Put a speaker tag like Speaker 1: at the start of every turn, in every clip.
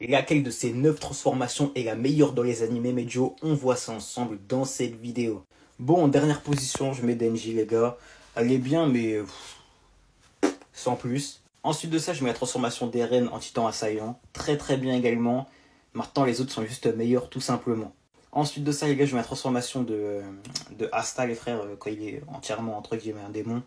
Speaker 1: Laquelle de ces 9 transformations est la meilleure dans les animés Medio? On voit ça ensemble dans cette vidéo. Bon, en dernière position, je mets Denji, les gars. Elle est bien, mais sans plus. Ensuite de ça, je mets la transformation d'Eren en titan assaillant. Très très bien également. Maintenant, les autres sont juste meilleurs, tout simplement. Ensuite de ça, les gars, je mets la transformation de Asta, les frères, quand il est entièrement, entre guillemets, un démon.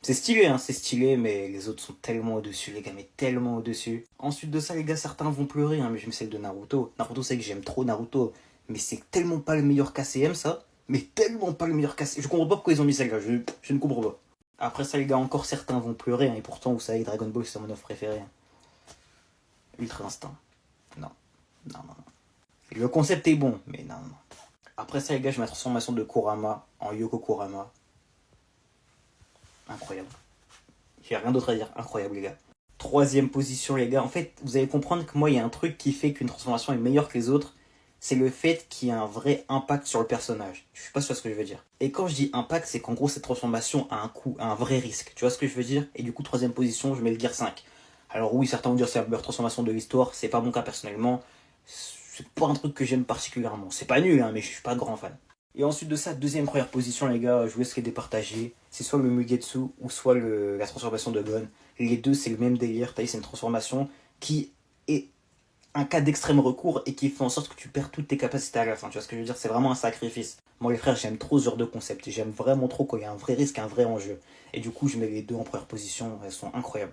Speaker 1: C'est stylé, hein, c'est stylé, mais les autres sont tellement au-dessus, les gars, mais tellement au-dessus. Ensuite de ça, les gars, certains vont pleurer, hein, mais je me celle de Naruto. Naruto, c'est que j'aime trop Naruto, mais c'est tellement pas le meilleur KCM, ça. Mais tellement pas le meilleur KCM. Je comprends pas pourquoi ils ont mis celle-là, je ne comprends pas. Après ça, les gars, encore certains vont pleurer, hein, et pourtant, vous savez, Dragon Ball, c'est mon œuvre préférée. Hein. Ultra Instinct. Non, non, non, non. Le concept est bon, mais non, non. Après ça, les gars, je mets la transformation de Kurama en Yoko Kurama. Incroyable. J'ai rien d'autre à dire. Incroyable, les gars. Troisième position, les gars. En fait, vous allez comprendre que moi, il y a un truc qui fait qu'une transformation est meilleure que les autres. C'est le fait qu'il y a un vrai impact sur le personnage. Je sais pas sûr ce que je veux dire. Et quand je dis impact, c'est qu'en gros, cette transformation a un coût, a un vrai risque. Tu vois ce que je veux dire? Et du coup, troisième position, je mets le Gear 5. Alors oui, certains vont dire que c'est la meilleure transformation de l'histoire. C'est pas mon cas personnellement. C'est pas un truc que j'aime particulièrement. C'est pas nul, hein, mais je suis pas grand fan. Et ensuite de ça, deuxième première position, les gars, je vous laisse les départager. C'est soit le Mugetsu ou soit la transformation de Gon. Les deux, c'est le même délire. T'as vu, c'est une transformation qui est un cas d'extrême recours et qui fait en sorte que tu perds toutes tes capacités à la fin. Tu vois ce que je veux dire? C'est vraiment un sacrifice. Moi, les frères, j'aime trop ce genre de concept. J'aime vraiment trop quand il y a un vrai risque, un vrai enjeu. Et du coup, je mets les deux en première position. Elles sont incroyables.